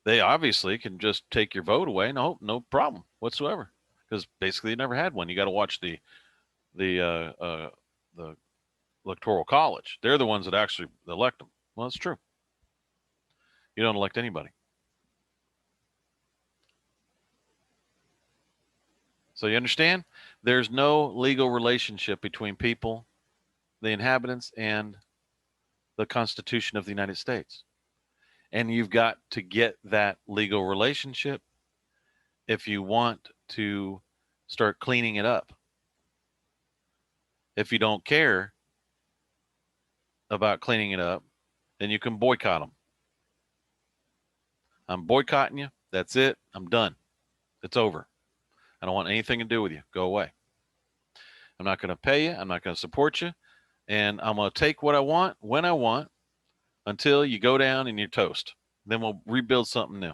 S1: They obviously can just take your vote away. No problem whatsoever. Because basically you never had one. You got to watch the electoral college. They're the ones that actually elect them. Well, that's true. You don't elect anybody. So you understand? There's no legal relationship between people, the inhabitants, and the Constitution of the United States. And you've got to get that legal relationship if you want to start cleaning it up. If you don't care about cleaning it up, then you can boycott them. I'm boycotting you. That's it. I'm done. It's over. I don't want anything to do with you. Go away. I'm not going to pay you. I'm not going to support you. And I'm going to take what I want when I want until you go down and you're toast. Then we'll rebuild something new.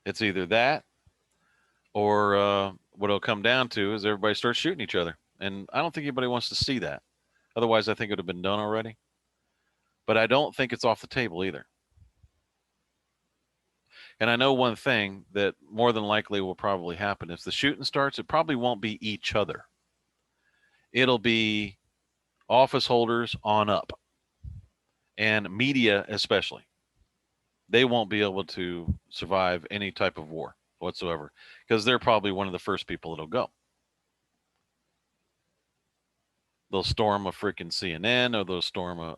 S1: It's either that or what it'll come down to is everybody starts shooting each other. And I don't think anybody wants to see that. Otherwise, I think it would have been done already. But I don't think it's off the table either. And I know one thing that more than likely will probably happen. If the shooting starts, it probably won't be each other. It'll be office holders on up, and media especially. They won't be able to survive any type of war whatsoever because they're probably one of the first people that'll go. They'll storm a freaking CNN, or they'll storm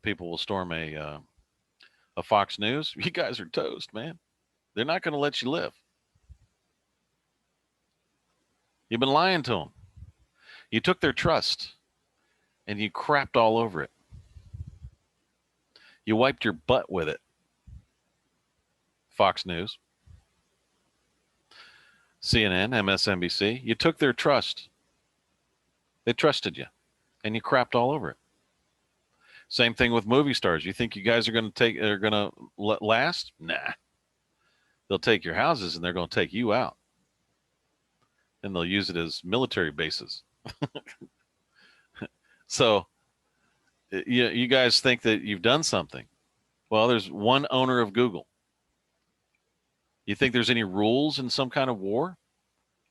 S1: people will storm a Fox News. You guys are toast, man. They're not going to let you live. You've been lying to them. You took their trust and you crapped all over it. You wiped your butt with it. Fox News, CNN, MSNBC. You took their trust. They trusted you and you crapped all over it. Same thing with movie stars. You think you guys are going to last? Nah. They'll take your houses and they're going to take you out. And they'll use it as military bases. So you guys think that you've done something. Well, there's one owner of Google. You think there's any rules in some kind of war?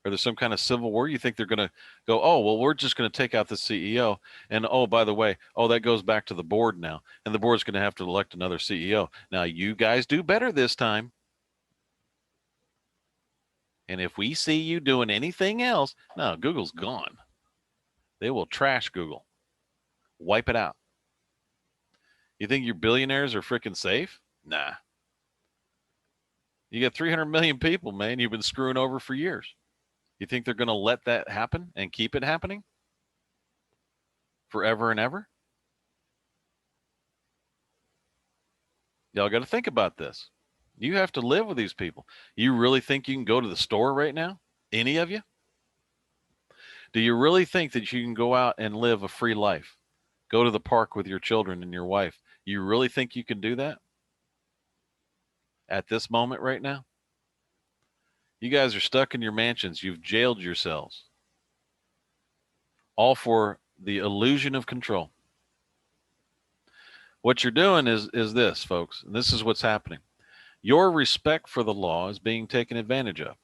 S1: Or there's some kind of civil war? You think they're going to go, oh, well, we're just going to take out the CEO. And, oh, by the way, that goes back to the board now. And the board's going to have to elect another CEO. Now, you guys do better this time. And if we see you doing anything else, no, Google's gone. They will trash Google. Wipe it out. You think your billionaires are freaking safe? Nah. You got 300 million people, man, you've been screwing over for years. You think they're going to let that happen and keep it happening forever and ever? Y'all got to think about this. You have to live with these people. You really think you can go to the store right now? Any of you? Do you really think that you can go out and live a free life? Go to the park with your children and your wife? You really think you can do that? at this moment right now? You guys are stuck in your mansions. You've jailed yourselves. All for the illusion of control. What you're doing is this, folks. And this is what's happening. Your respect for the law is being taken advantage of.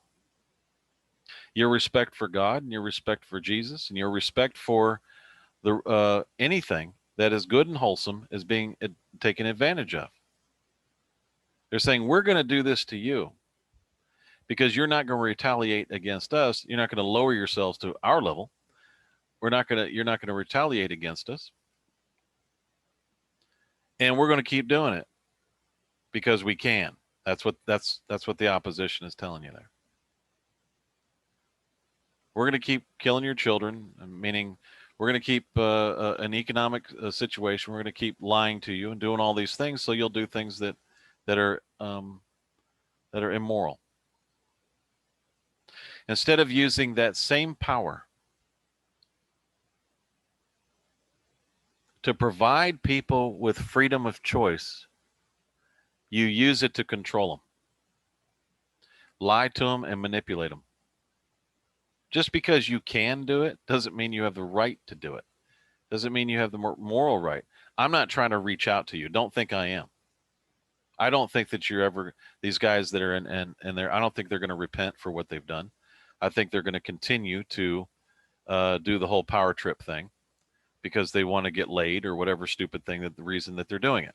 S1: Your respect for God and your respect for Jesus and your respect for the anything that is good and wholesome is being taken advantage of. They're saying, we're going to do this to you because you're not going to retaliate against us. You're not going to lower yourselves to our level. You're not going to retaliate against us. And we're going to keep doing it because we can. That's what the opposition is telling you there. We're going to keep killing your children, meaning we're going to keep an economic situation. We're going to keep lying to you and doing all these things, so you'll do things that are immoral. Instead of using that same power to provide people with freedom of choice, you use it to control them, lie to them, and manipulate them. Just because you can do it doesn't mean you have the right to do it. Doesn't mean you have the moral right. I'm not trying to reach out to you. Don't think I am. I don't think that you're ever, these guys that are in there, I don't think they're going to repent for what they've done. I think they're going to continue to do the whole power trip thing because they want to get laid or whatever stupid thing, that the reason that they're doing it.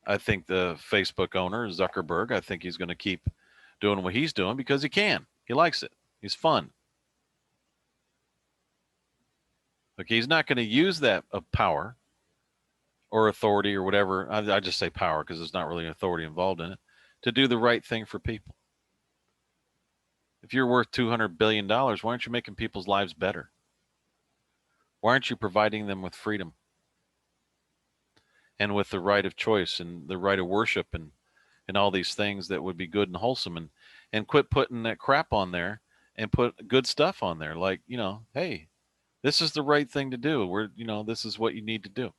S1: I think the Facebook owner, Zuckerberg, I think he's going to keep doing what he's doing because he can. He likes it. He's fun. Okay, he's not going to use that power or authority or whatever. I just say power because there's not really authority involved in it, to do the right thing for people. If you're worth $200 billion, why aren't you making people's lives better? Why aren't you providing them with freedom and with the right of choice and the right of worship and all these things that would be good and wholesome, and quit putting that crap on there and put good stuff on there, like, hey, this is the right thing to do. This is what you need to do.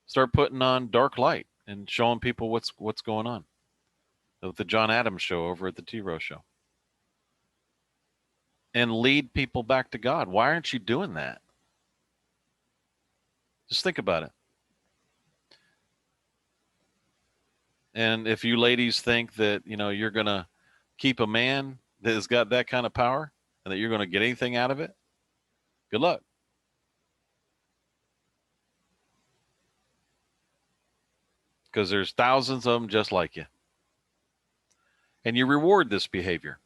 S1: Start putting on dark light and showing people what's going on. With the John Adams show over at the T-Row show. And lead people back to God. Why aren't you doing that? Just think about it. And if you ladies think that, you're going to keep a man that has got that kind of power and that you're going to get anything out of it, good luck. Because there's thousands of them just like you. And you reward this behavior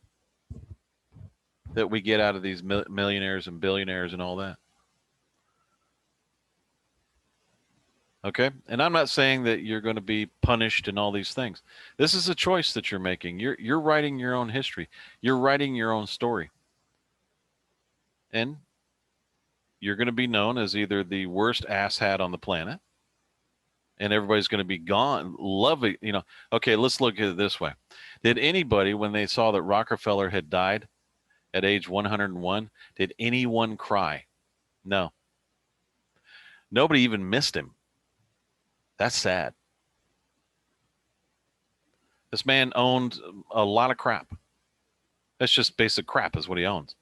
S1: that we get out of these millionaires and billionaires and all that. Okay? And I'm not saying that you're going to be punished and all these things. This is a choice that you're making. You're writing your own history. You're writing your own story. And you're going to be known as either the worst asshat on the planet, and everybody's going to be gone. Lovely, Okay, let's look at it this way. Did anybody, when they saw that Rockefeller had died at age 101, did anyone cry? No. Nobody even missed him. That's sad. This man owned a lot of crap. That's just basic crap is what he owns.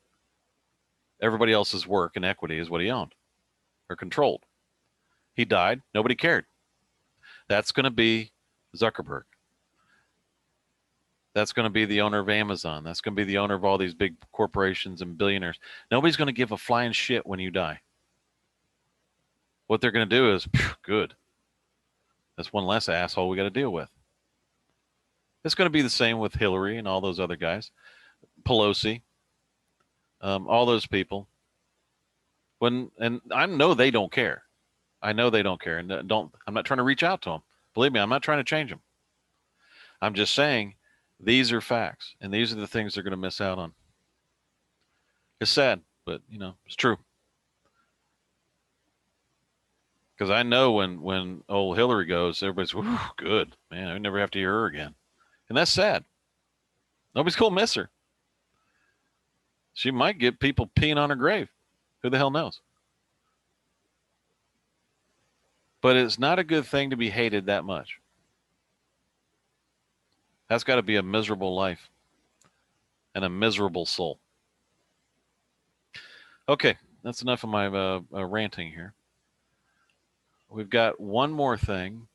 S1: Everybody else's work and equity is what he owned or controlled. He died. Nobody cared. That's going to be Zuckerberg. That's going to be the owner of Amazon. That's going to be the owner of all these big corporations and billionaires. Nobody's going to give a flying shit when you die. What they're going to do is, good. That's one less asshole we got to deal with. It's going to be the same with Hillary and all those other guys. Pelosi. All those people. And I know they don't care. I know they don't care. And I'm not trying to reach out to them. Believe me, I'm not trying to change them. I'm just saying these are facts, and these are the things they're going to miss out on. It's sad, but it's true. Because I know when old Hillary goes, everybody's, whew, good, man, I never have to hear her again. And that's sad. Nobody's going to miss her. She might get people peeing on her grave. Who the hell knows? But it's not a good thing to be hated that much. That's got to be a miserable life and a miserable soul. Okay, that's enough of my ranting here. We've got one more thing.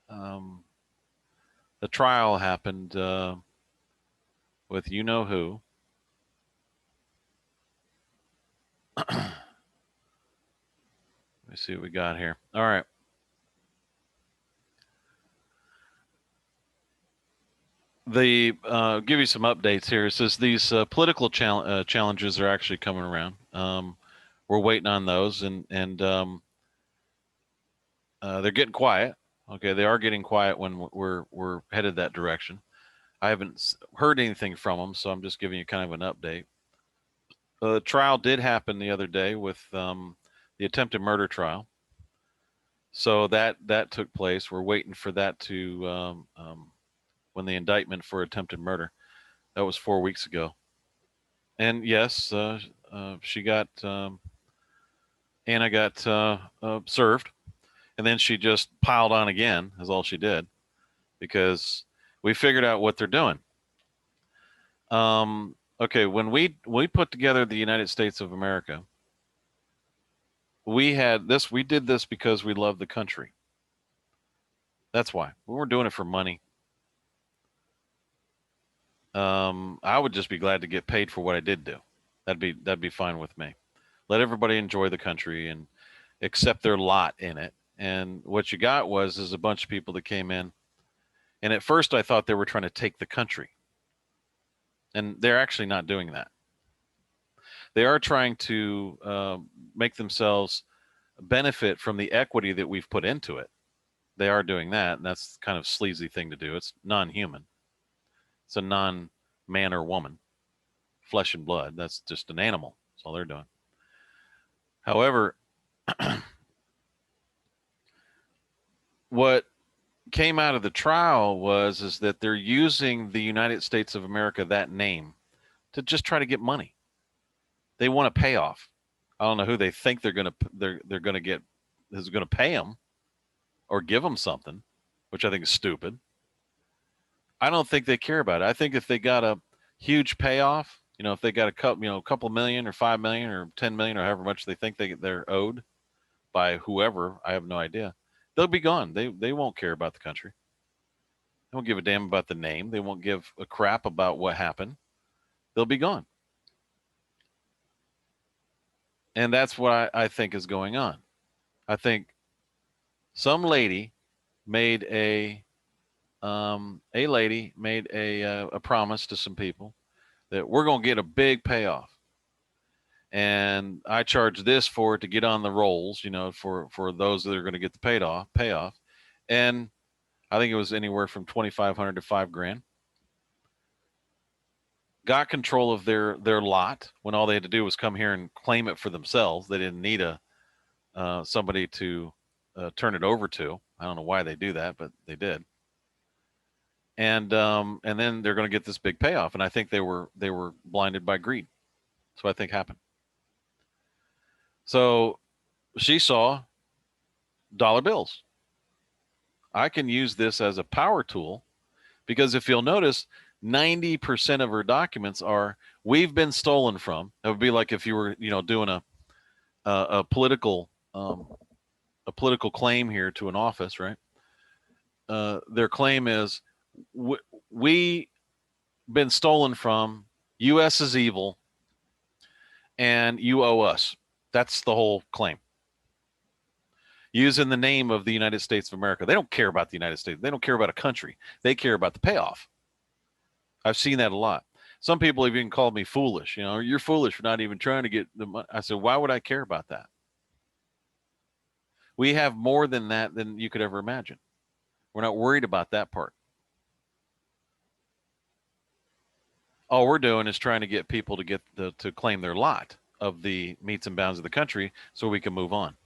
S1: The trial happened with you know who. Let me see what we got here. All right. The give you some updates here. It says these political challenges are actually coming around. We're waiting on those, and they're getting quiet. Okay, they are getting quiet when we're headed that direction. I haven't heard anything from them, so I'm just giving you kind of an update. The trial did happen the other day with the attempted murder trial. So that took place. We're waiting for that to when the indictment for attempted murder. That was 4 weeks ago. And yes, she got Anna got served, and then she just piled on again. Is all she did, because we figured out what they're doing. Okay, when we put together the United States of America, we did this because we love the country. That's why. We weren't doing it for money. I would just be glad to get paid for what I did do. That'd be fine with me. Let everybody enjoy the country and accept their lot in it. And what you got is a bunch of people that came in, and at first I thought they were trying to take the country. And they're actually not doing that. They are trying to make themselves benefit from the equity that we've put into it. They are doing that, and that's kind of sleazy thing to do. It's non-human. It's a non-man or woman, flesh and blood. That's just an animal. That's all they're doing. However, what came out of the trial is that they're using the United States of America, that name, to just try to get money. They want a payoff. I don't know who they think they're going to get is going to pay them or give them something, which I think is stupid. I don't think they care about it. I think if they got a huge payoff, if they got a couple million or 5 million or 10 million or however much they think they're owed by whoever, I have no idea, they'll be gone. They won't care about the country. They won't give a damn about the name. They won't give a crap about what happened. They'll be gone. And that's what I think is going on. I think some lady made a promise to some people that we're going to get a big payoff, and I charge this for it to get on the rolls, for those that are going to get the payoff, and I think it was anywhere from $2,500 to $5,000. Got control of their lot when all they had to do was come here and claim it for themselves. They didn't need somebody to turn it over to. I don't know why they do that, but they did. And then they're going to get this big payoff, and I think they were blinded by greed. That's what I think happened. So she saw dollar bills. I can use this as a power tool, because if you'll notice, 90% of her documents are we've been stolen from. That would be like if you were doing a political claim here to an office, right? Their claim is we been stolen from, U.S. is evil, and you owe us. That's the whole claim. Using the name of the United States of America. They don't care about the United States. They don't care about a country. They care about the payoff. I've seen that a lot. Some people have even called me foolish. You're foolish for not even trying to get the money. I said, why would I care about that? We have more than that than you could ever imagine. We're not worried about that part. All we're doing is trying to get people to claim their lot of the metes and bounds of the country so we can move on.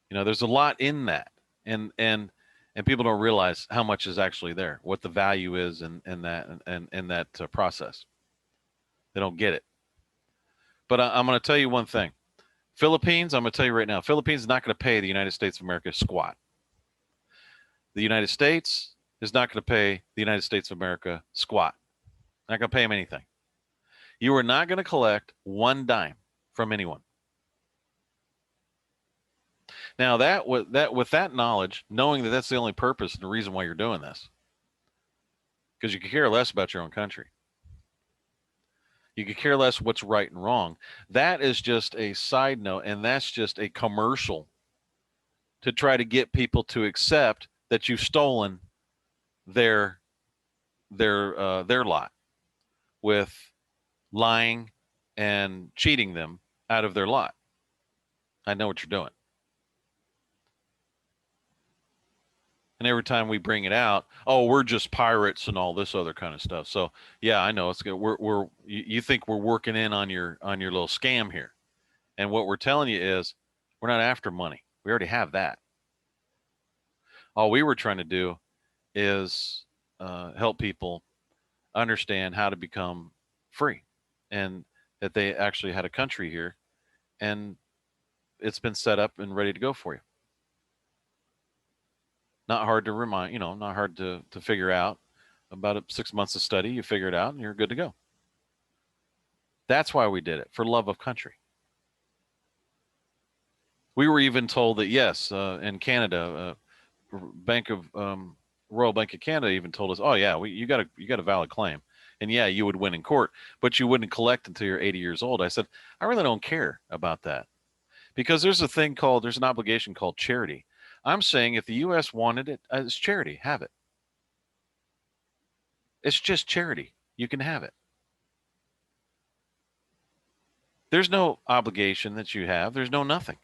S1: There's a lot in that, and people don't realize how much is actually there, what the value is in that process. They don't get it. But I'm going to tell you one thing. Philippines, I'm going to tell you right now, Philippines is not going to pay the United States of America squat. The United States is not going to pay the United States of America squat. Not going to pay them anything. You are not going to collect one dime from anyone. Now with that knowledge, knowing that that's the only purpose and the reason why you're doing this, because you could care less about your own country. You could care less what's right and wrong. That is just a side note, and that's just a commercial to try to get people to accept that you've stolen their lot with lying and cheating them out of their lot. I know what you're doing. And every time we bring it out, oh, we're just pirates and all this other kind of stuff. So yeah, I know it's good. You think we're working in on your little scam here, and what we're telling you is we're not after money. We already have that. All we were trying to do is help people understand how to become free, and that they actually had a country here, and it's been set up and ready to go for you. Not hard to remind, not hard to figure out. About 6 months of study, you figure it out and you're good to go. That's why we did it, for love of country. We were even told that, yes, in Canada, Royal Bank of Canada even told us, oh yeah, you got a valid claim. And yeah, you would win in court, but you wouldn't collect until you're 80 years old. I said, I really don't care about that, because there's an obligation called charity. I'm saying if the U.S. wanted it as charity, have it. It's just charity. You can have it. There's no obligation that you have. There's no nothing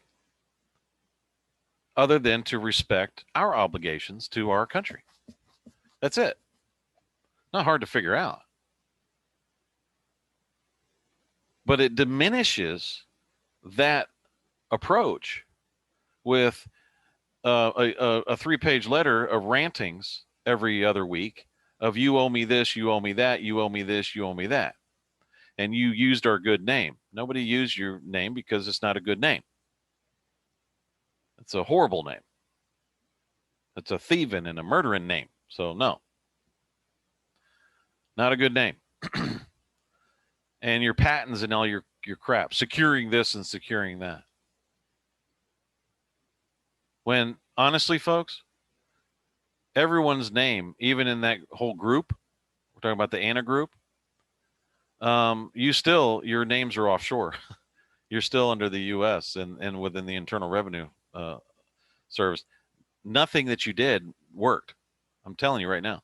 S1: other than to respect our obligations to our country. That's it. Not hard to figure out. But it diminishes that approach with a 3-page letter of rantings every other week of you owe me this, you owe me that, you owe me this, you owe me that. And you used our good name. Nobody used your name because it's not a good name. It's a horrible name. It's a thieving and a murdering name. So no, not a good name. And your patents and all your crap, securing this and securing that. When honestly, folks, everyone's name, even in that whole group, we're talking about the Anna group, your names are offshore. You're still under the U.S. and within the Internal Revenue Service. Nothing that you did worked. I'm telling you right now.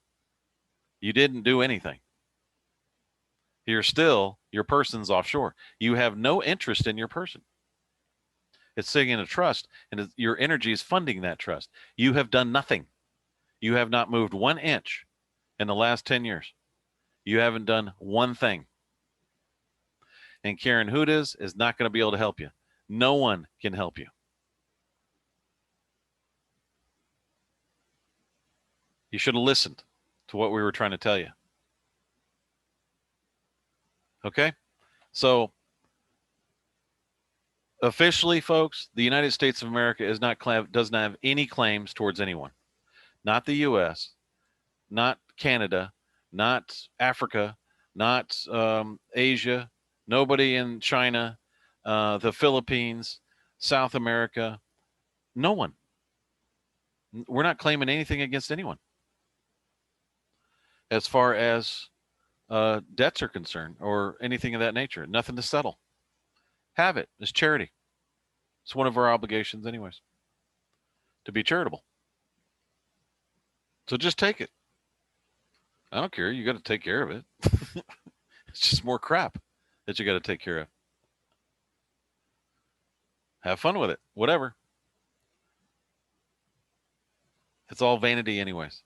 S1: You didn't do anything. Your person's offshore. You have no interest in your person. It's sitting in a trust, and your energy is funding that trust. You have done nothing. You have not moved 1 inch in the last 10 years. You haven't done one thing. And Karen Hudas is not going to be able to help you. No one can help you. You should have listened to what we were trying to tell you. Okay? So, officially, folks, the United States of America does not have any claims towards anyone. Not the U.S., not Canada, not Africa, not Asia, nobody in China, the Philippines, South America, no one. We're not claiming anything against anyone. As far as debts are concerned or anything of that nature, nothing to settle. Have it. It's charity. It's one of our obligations anyways, to be charitable. So just take it. I don't care. You got to take care of it. It's just more crap that you got to take care of. Have fun with it. Whatever. It's all vanity anyways.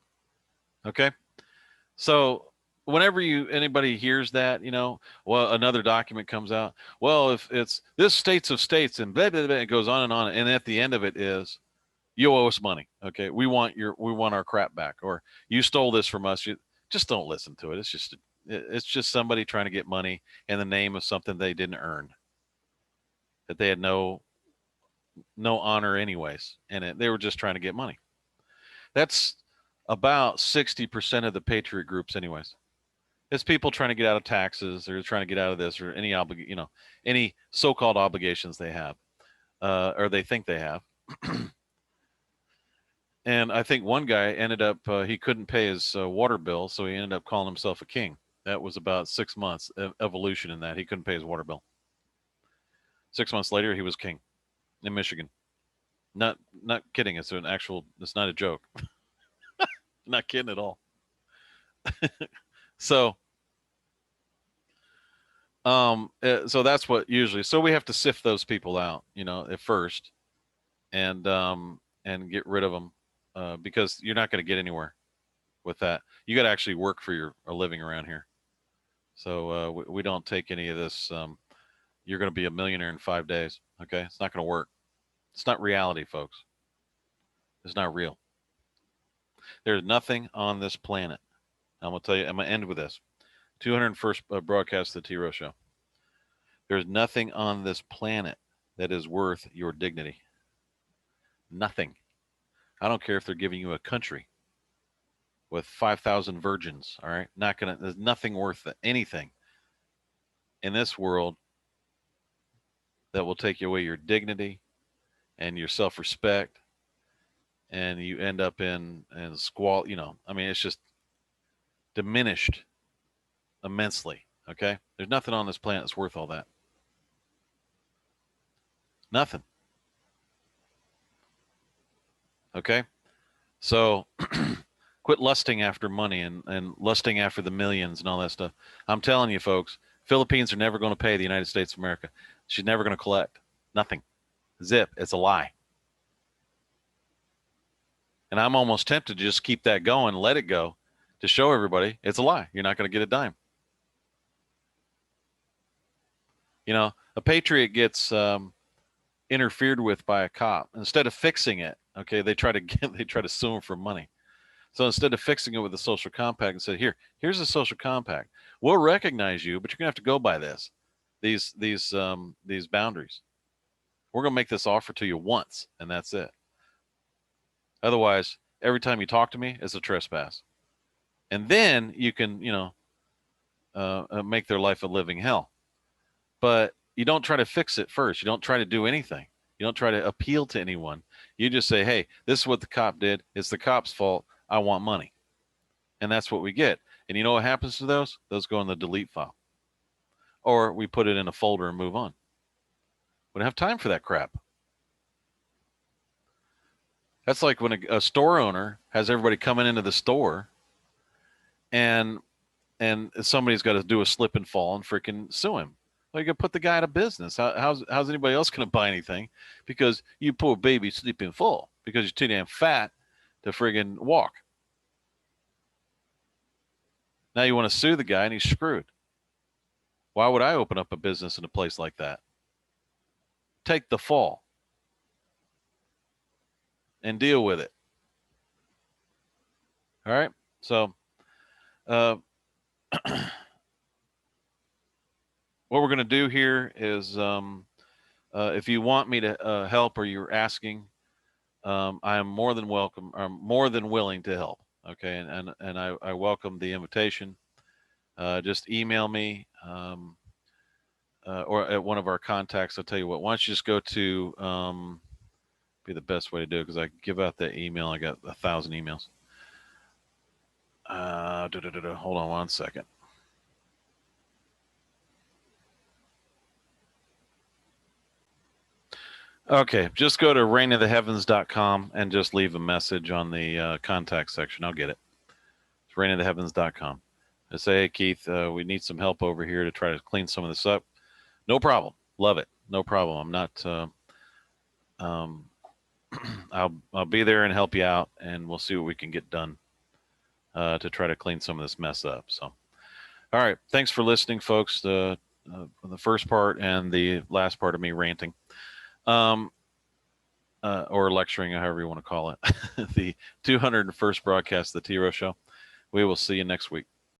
S1: Okay? So whenever anybody hears that, well, another document comes out. Well, if it's this states of states and blah, blah, blah, it goes on. And at the end of it is, you owe us money. Okay. We want our crap back, or you stole this from us. You just don't listen to it. It's just somebody trying to get money in the name of something they didn't earn, that they had no no honor anyways, and they were just trying to get money. That's about 60% of the patriot groups anyways. It's people trying to get out of taxes or trying to get out of this or any so-called obligations they have, or they think they have. And I think one guy ended up, he couldn't pay his water bill, so he ended up calling himself a king. That was about 6 months evolution in that. He couldn't pay his water bill. 6 months later, he was king in Michigan. Not kidding. It's not a joke. Not kidding at all. So so that's what usually, so we have to sift those people out, at first, and get rid of them, because you're not going to get anywhere with that. You got to actually work for a living around here. So we don't take any of this. You're going to be a millionaire in 5 days. Okay. It's not going to work. It's not reality, folks. It's not real. There's nothing on this planet. I'm going to tell you, I'm going to end with this. 201st broadcast of the T. Rowe Show. There's nothing on this planet that is worth your dignity. Nothing. I don't care if they're giving you a country with 5,000 virgins. All right. There's nothing worth anything in this world that will take away your dignity and your self-respect, and you end up in squall. It's just diminished immensely. Okay. There's nothing on this planet that's worth all that. Nothing. Okay. So quit lusting after money and lusting after the millions and all that stuff. I'm telling you, folks, Philippines are never going to pay the United States of America. She's never going to collect. Nothing. Zip. It's a lie. And I'm almost tempted to just keep that going, let it go, to show everybody it's a lie. You're not going to get a dime. A patriot gets interfered with by a cop. Instead of fixing it, okay, they try to sue him for money. So instead of fixing it with a social compact and say, here's a social compact. We'll recognize you, but you're gonna have to go by these boundaries. We're gonna make this offer to you once, and that's it. Otherwise, every time you talk to me, it's a trespass. And then you can, make their life a living hell. But you don't try to fix it first. You don't try to do anything. You don't try to appeal to anyone. You just say, hey, this is what the cop did. It's the cop's fault. I want money. And that's what we get. And you know what happens to those? Those go in the delete file. Or we put it in a folder and move on. We don't have time for that crap. That's like when a store owner has everybody coming into the store and somebody's got to do a slip and fall and freaking sue him. Well, you can put the guy out of business. How's anybody else going to buy anything? Because you poor baby sleep and fall because you're too damn fat to friggin' walk. Now you want to sue the guy and he's screwed. Why would I open up a business in a place like that? Take the fall and deal with it. All right. So, what we're going to do here is, if you want me to help or you're asking, I am more than welcome. I'm more than willing to help. Okay, and I welcome the invitation. Just email me or at one of our contacts. I'll tell you what. Why don't you just go to be the best way to do it, because I give out that email. I got 1,000 emails. Hold on one second. Okay, just go to reignoftheheavens.com and just leave a message on the contact section. I'll get it. It's reignoftheheavens.com. I say, hey, Keith, we need some help over here to try to clean some of this up. No problem. Love it. No problem. I'm not. I'll be there and help you out, and we'll see what we can get done to try to clean some of this mess up. So, all right. Thanks for listening, folks. The first part and the last part of me ranting. Or lecturing, however you want to call it. The 201st broadcast of the T. Rowe Show. We will see you next week.